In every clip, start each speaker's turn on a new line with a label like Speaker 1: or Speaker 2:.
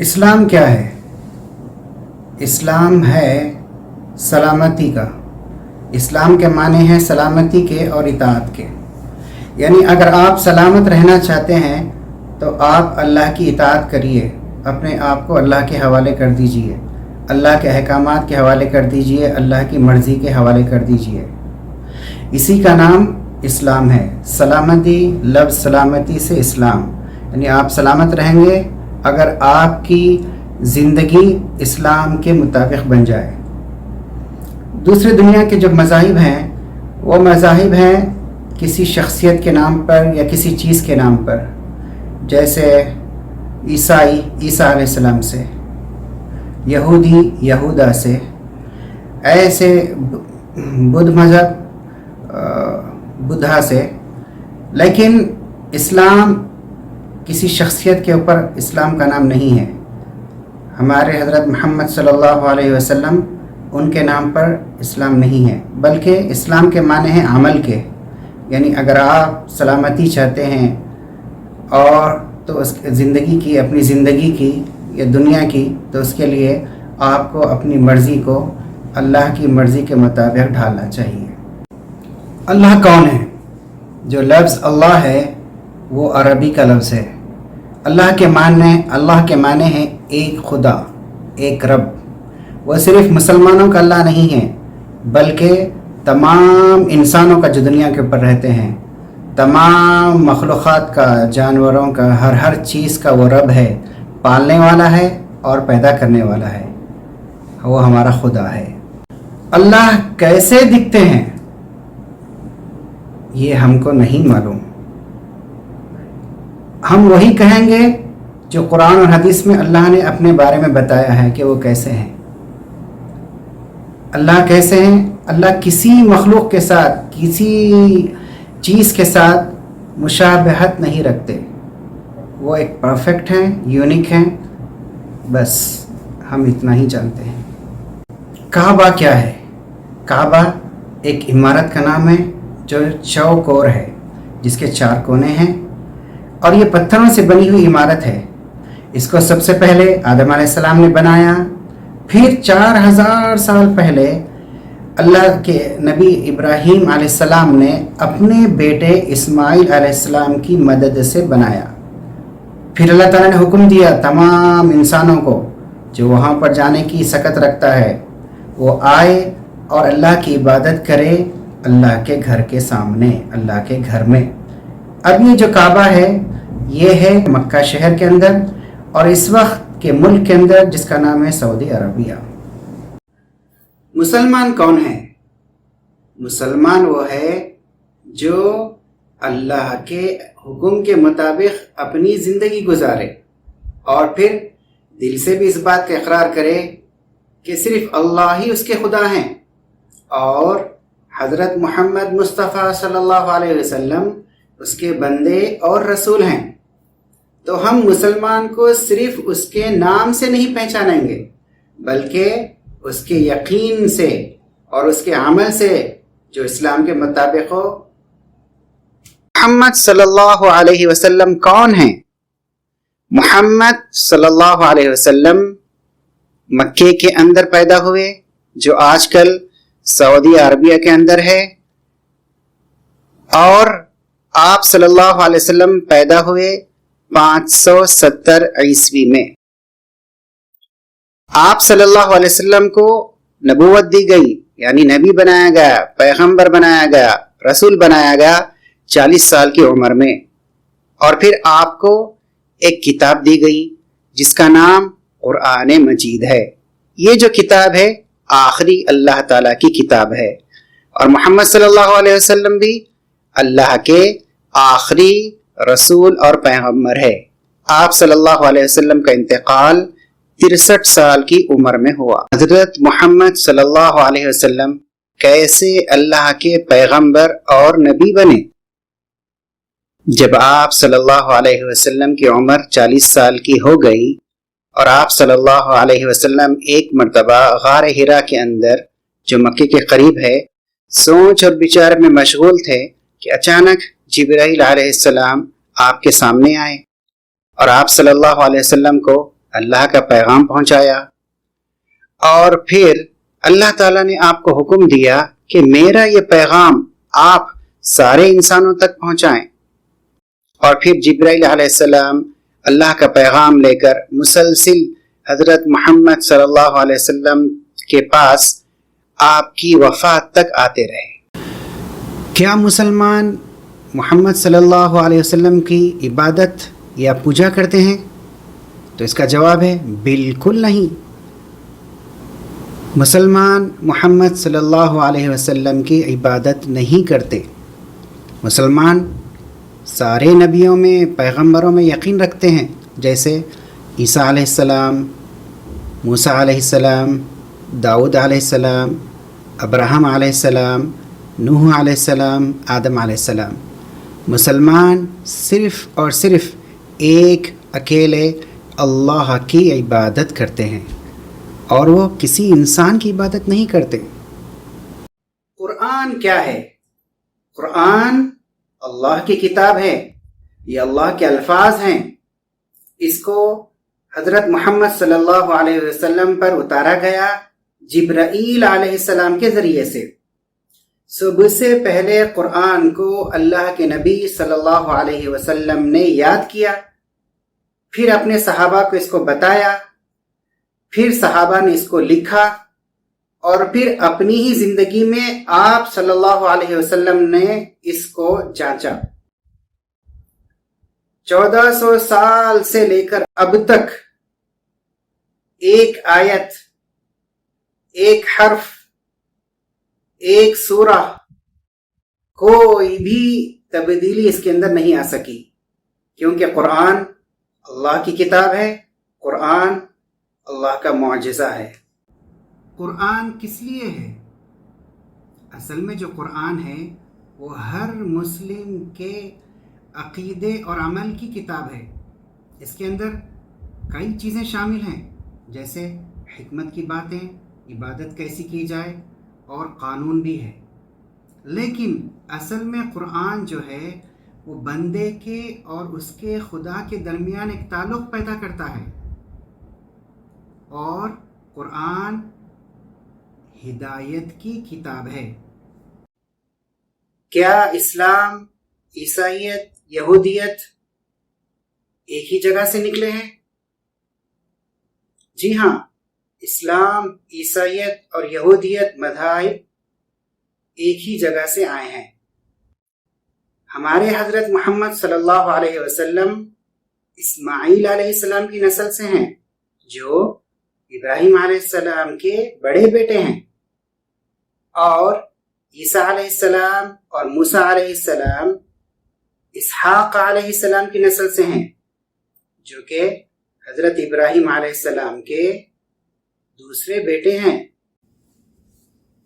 Speaker 1: اسلام کیا ہے؟ اسلام ہے سلامتی کا۔ اسلام کے معنی ہیں سلامتی کے اور اطاعت کے، یعنی اگر آپ سلامت رہنا چاہتے ہیں تو آپ اللہ کی اطاعت کریے، اپنے آپ کو اللہ کے حوالے کر دیجئے، اللہ کے احکامات کے حوالے کر دیجئے، اللہ کی مرضی کے حوالے کر دیجئے۔ اسی کا نام اسلام ہے۔ سلامتی، لفظ سلامتی سے اسلام، یعنی آپ سلامت رہیں گے اگر آپ کی زندگی اسلام کے مطابق بن جائے۔ دوسری دنیا کے جو مذاہب ہیں وہ مذاہب ہیں کسی شخصیت کے نام پر یا کسی چیز کے نام پر، جیسے عیسیٰ علیہ السلام سے، یہودی یہودا سے، ایسے بدھ مذہب بدھا سے۔ لیکن اسلام کسی شخصیت کے اوپر اسلام کا نام نہیں ہے۔ ہمارے حضرت محمد صلی اللہ علیہ وسلم ان کے نام پر اسلام نہیں ہے، بلکہ اسلام کے معنی ہیں عمل کے، یعنی اگر آپ سلامتی چاہتے ہیں اور تو اس زندگی کی، اپنی زندگی کی یا دنیا کی، تو اس کے لیے آپ کو اپنی مرضی کو اللہ کی مرضی کے مطابق ڈھالنا چاہیے۔ اللہ کون ہے؟ جو لفظ اللہ ہے وہ عربی کا لفظ ہے۔ اللہ کے معنی ہیں ایک خدا، ایک رب۔ وہ صرف مسلمانوں کا اللہ نہیں ہے، بلکہ تمام انسانوں کا جو دنیا کے اوپر رہتے ہیں، تمام مخلوقات کا، جانوروں کا، ہر چیز کا وہ رب ہے، پالنے والا ہے اور پیدا کرنے والا ہے، وہ ہمارا خدا ہے۔ اللہ کیسے دکھتے ہیں یہ ہم کو نہیں معلوم۔ ہم وہی کہیں گے جو قرآن اور حدیث میں اللہ نے اپنے بارے میں بتایا ہے کہ وہ کیسے ہیں۔ اللہ کیسے ہیں؟ اللہ کسی مخلوق کے ساتھ، کسی چیز کے ساتھ مشابہت نہیں رکھتے۔ وہ ایک پرفیکٹ ہیں، یونیک ہیں، بس ہم اتنا ہی جانتے ہیں۔ کعبہ کیا ہے؟ کعبہ ایک عمارت کا نام ہے جو چوکور ہے، جس کے 4 کونے ہیں، اور یہ پتھروں سے بنی ہوئی عمارت ہے۔ اس کو سب سے پہلے آدم علیہ السلام نے بنایا، پھر 4000 سال پہلے اللہ کے نبی ابراہیم علیہ السلام نے اپنے بیٹے اسماعیل علیہ السلام کی مدد سے بنایا۔ پھر اللہ تعالیٰ نے حکم دیا تمام انسانوں کو جو وہاں پر جانے کی سکت رکھتا ہے وہ آئے اور اللہ کی عبادت کرے اللہ کے گھر کے سامنے، اللہ کے گھر میں۔ اب یہ جو کعبہ ہے یہ ہے مکہ شہر کے اندر، اور اس وقت کے ملک کے اندر جس کا نام ہے سعودی عربیہ۔ مسلمان کون ہے؟ مسلمان وہ ہے جو اللہ کے حکم کے مطابق اپنی زندگی گزارے اور پھر دل سے بھی اس بات کا اقرار کرے کہ صرف اللہ ہی اس کے خدا ہیں اور حضرت محمد مصطفیٰ صلی اللہ علیہ وسلم اس کے بندے اور رسول ہیں۔ تو ہم مسلمان کو صرف اس کے نام سے نہیں پہچانیں گے، بلکہ اس کے یقین سے اور اس کے عمل سے جو اسلام کے مطابق ہو۔ محمد صلی اللہ علیہ وسلم کون ہیں؟ محمد صلی اللہ علیہ وسلم مکے کے اندر پیدا ہوئے، جو آج کل سعودی عربیہ کے اندر ہے، اور آپ صلی اللہ علیہ وسلم پیدا ہوئے 570 عیسوی میں۔ آپ صلی اللہ علیہ وسلم کو نبوت دی گئی، یعنی نبی بنایا گیا، پیغمبر بنایا گیا، رسول بنایا گیا 40 سال کی عمر میں، اور پھر آپ کو ایک کتاب دی گئی جس کا نام قرآن مجید ہے۔ یہ جو کتاب ہے آخری اللہ تعالیٰ کی کتاب ہے، اور محمد صلی اللہ علیہ وسلم بھی اللہ کے آخری رسول اور پیغمبر ہے۔ آپ صلی اللہ علیہ وسلم کا انتقال 63 سال کی عمر میں ہوا۔ حضرت محمد صلی اللہ علیہ وسلم کیسے اللہ کے پیغمبر اور نبی بنے؟ جب آپ صلی اللہ علیہ وسلم کی عمر 40 سال کی ہو گئی اور آپ صلی اللہ علیہ وسلم ایک مرتبہ غار حرا کے اندر جو مکے کے قریب ہے سوچ اور بچار میں مشغول تھے کہ اچانک جبرائیل علیہ السلام آپ کے سامنے آئے اور آپ صلی اللہ علیہ وسلم کو اللہ کا پیغام پہنچایا، اور پھر اللہ تعالیٰ نے آپ کو حکم دیا کہ میرا یہ پیغام آپ سارے انسانوں تک پہنچائیں۔ اور پھر جبرائیل علیہ السلام اللہ کا پیغام لے کر مسلسل حضرت محمد صلی اللہ علیہ وسلم کے پاس آپ کی وفات تک آتے رہے۔ کیا مسلمان محمد صلی اللہ علیہ وسلم کی عبادت یا پوجا کرتے ہیں؟ تو اس کا جواب ہے بالکل نہیں۔ مسلمان محمد صلی اللہ علیہ وسلم کی عبادت نہیں کرتے۔ مسلمان سارے نبیوں میں، پیغمبروں میں یقین رکھتے ہیں، جیسے عیسیٰ علیہ السلام، موسیٰ علیہ السلام، داؤد علیہ السلام، ابراہیم علیہ السلام، نوح علیہ السلام، آدم علیہ السلام۔ مسلمان صرف اور صرف ایک اکیلے اللہ کی عبادت کرتے ہیں، اور وہ کسی انسان کی عبادت نہیں کرتے۔ قرآن کیا ہے؟ قرآن اللہ کی کتاب ہے، یہ اللہ کے الفاظ ہیں۔ اس کو حضرت محمد صلی اللہ علیہ وسلم پر اتارا گیا جبرائیل علیہ السلام کے ذریعے سے۔ سب سے پہلے قرآن کو اللہ کے نبی صلی اللہ علیہ وسلم نے یاد کیا، پھر اپنے صحابہ کو اس کو بتایا، پھر صحابہ نے اس کو لکھا، اور پھر اپنی ہی زندگی میں آپ صلی اللہ علیہ وسلم نے اس کو جانچا۔ 1400 سال سے لے کر اب تک ایک آیت، ایک حرف، ایک سورہ، کوئی بھی تبدیلی اس کے اندر نہیں آ سکی، کیونکہ قرآن اللہ کی کتاب ہے، قرآن اللہ کا معجزہ ہے۔ قرآن کس لیے ہے؟ اصل میں جو قرآن ہے وہ ہر مسلم کے عقیدے اور عمل کی کتاب ہے۔ اس کے اندر کئی چیزیں شامل ہیں، جیسے حکمت کی باتیں، عبادت کیسی کی جائے، اور قانون بھی ہے۔ لیکن اصل میں قرآن جو ہے وہ بندے کے اور اس کے خدا کے درمیان ایک تعلق پیدا کرتا ہے، اور قرآن ہدایت کی کتاب ہے۔ کیا اسلام، عیسائیت، یہودیت ایک ہی جگہ سے نکلے ہیں؟ جی ہاں، اسلام، عیسائیت اور یہودیت مذاہب ایک ہی جگہ سے آئے ہیں۔ ہمارے حضرت محمد صلی اللہ علیہ وسلم اسماعیل علیہ السلام کی نسل سے ہیں، جو ابراہیم علیہ السلام کے بڑے بیٹے ہیں، اور عیسیٰ علیہ السلام اور موسیٰ علیہ السلام اسحاق علیہ السلام کی نسل سے ہیں، جو کہ حضرت ابراہیم علیہ السلام کے دوسرے بیٹے ہیں۔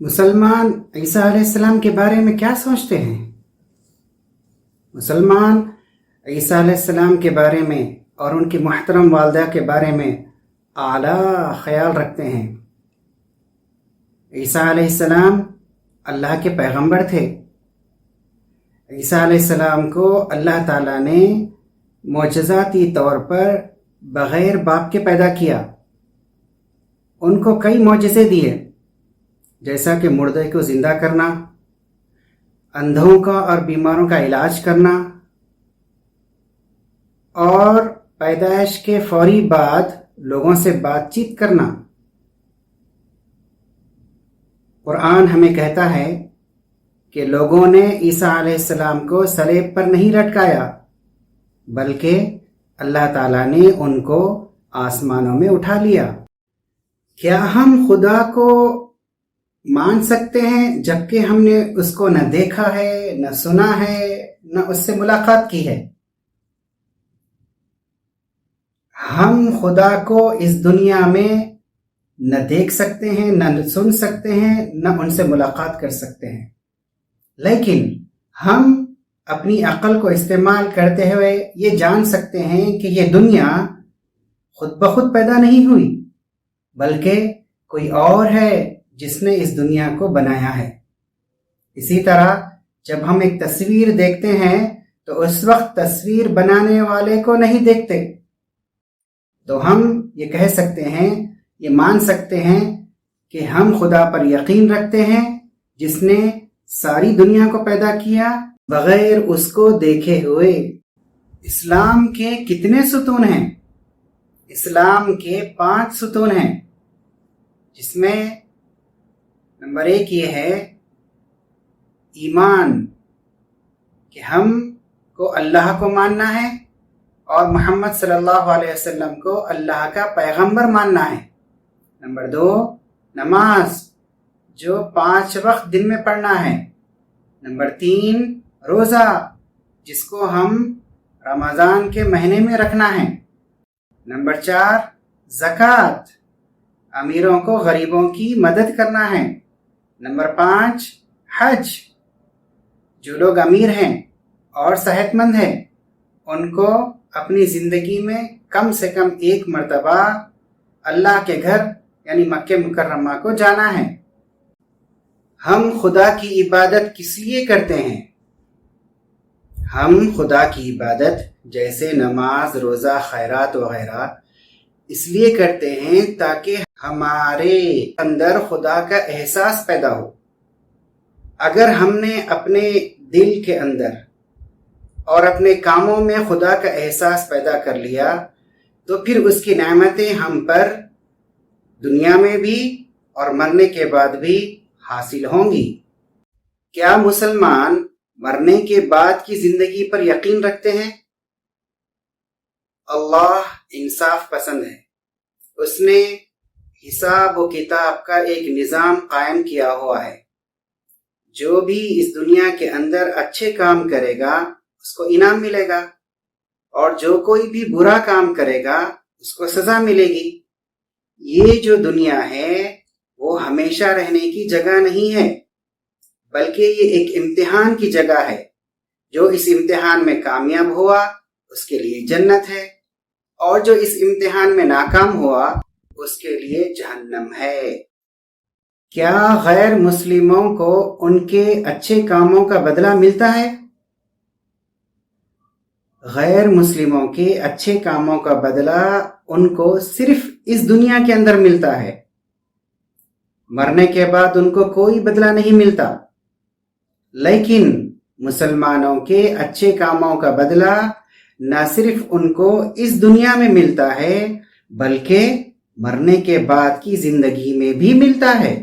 Speaker 1: مسلمان عیسیٰ علیہ السلام کے بارے میں کیا سوچتے ہیں؟ مسلمان عیسیٰ علیہ السلام کے بارے میں اور ان کی محترم والدہ کے بارے میں اعلیٰ خیال رکھتے ہیں۔ عیسیٰ علیہ السلام اللہ کے پیغمبر تھے۔ عیسیٰ علیہ السلام کو اللہ تعالیٰ نے معجزاتی طور پر بغیر باپ کے پیدا کیا۔ ان کو کئی معجزے دیے، جیسا کہ مردے کو زندہ کرنا، اندھوں کا اور بیماروں کا علاج کرنا، اور پیدائش کے فوری بعد لوگوں سے بات چیت کرنا۔ قرآن ہمیں کہتا ہے کہ لوگوں نے عیسیٰ علیہ السلام کو صلیب پر نہیں لٹکایا، بلکہ اللہ تعالیٰ نے ان کو آسمانوں میں اٹھا لیا۔ کیا ہم خدا کو مان سکتے ہیں جبکہ ہم نے اس کو نہ دیکھا ہے، نہ سنا ہے، نہ اس سے ملاقات کی ہے؟ ہم خدا کو اس دنیا میں نہ دیکھ سکتے ہیں، نہ سن سکتے ہیں، نہ ان سے ملاقات کر سکتے ہیں، لیکن ہم اپنی عقل کو استعمال کرتے ہوئے یہ جان سکتے ہیں کہ یہ دنیا خود بخود پیدا نہیں ہوئی، بلکہ کوئی اور ہے جس نے اس دنیا کو بنایا ہے۔ اسی طرح جب ہم ایک تصویر دیکھتے ہیں تو اس وقت تصویر بنانے والے کو نہیں دیکھتے، تو ہم یہ کہہ سکتے ہیں، یہ مان سکتے ہیں کہ ہم خدا پر یقین رکھتے ہیں جس نے ساری دنیا کو پیدا کیا بغیر اس کو دیکھے ہوئے۔ اسلام کے کتنے ستون ہیں؟ اسلام کے 5 ستون ہیں، جس میں نمبر 1 یہ ہے ایمان، کہ ہم کو اللہ کو ماننا ہے اور محمد صلی اللہ علیہ وسلم کو اللہ کا پیغمبر ماننا ہے۔ نمبر 2 نماز، جو 5 وقت دن میں پڑھنا ہے۔ نمبر 3 روزہ، جس کو ہم رمضان کے مہینے میں رکھنا ہے۔ نمبر 4 زکوٰۃ، امیروں کو غریبوں کی مدد کرنا ہے۔ نمبر 5 حج، جو لوگ امیر ہیں اور صحت مند ہیں ان کو اپنی زندگی میں کم سے کم 1 مرتبہ اللہ کے گھر یعنی مکہ مکرمہ کو جانا ہے۔ ہم خدا کی عبادت کس لیے کرتے ہیں؟ ہم خدا کی عبادت جیسے نماز، روزہ، خیرات وغیرہ اس لیے کرتے ہیں تاکہ ہمارے اندر خدا کا احساس پیدا ہو۔ اگر ہم نے اپنے دل کے اندر اور اپنے کاموں میں خدا کا احساس پیدا کر لیا تو پھر اس کی نعمتیں ہم پر دنیا میں بھی اور مرنے کے بعد بھی حاصل ہوں گی۔ کیا مسلمان مرنے کے بعد کی زندگی پر یقین رکھتے ہیں؟ اللہ انصاف پسند ہے، اس نے حساب و کتاب کا ایک نظام قائم کیا ہوا ہے۔ جو بھی اس دنیا کے اندر اچھے کام کرے گا اس کو انعام ملے گا، اور جو کوئی بھی برا کام کرے گا اس کو سزا ملے گی۔ یہ جو دنیا ہے وہ ہمیشہ رہنے کی جگہ نہیں ہے، بلکہ یہ ایک امتحان کی جگہ ہے۔ جو اس امتحان میں کامیاب ہوا اس کے لیے جنت ہے، اور جو اس امتحان میں ناکام ہوا اس کے لیے جہنم ہے۔ کیا غیر مسلموں کو ان کے اچھے کاموں کا بدلہ ملتا ہے؟ غیر مسلموں کے اچھے کاموں کا بدلہ ان کو صرف اس دنیا کے اندر ملتا ہے، مرنے کے بعد ان کو کوئی بدلہ نہیں ملتا۔ لیکن مسلمانوں کے اچھے کاموں کا بدلہ نہ صرف ان کو اس دنیا میں ملتا ہے بلکہ مرنے کے بعد کی زندگی میں بھی ملتا ہے۔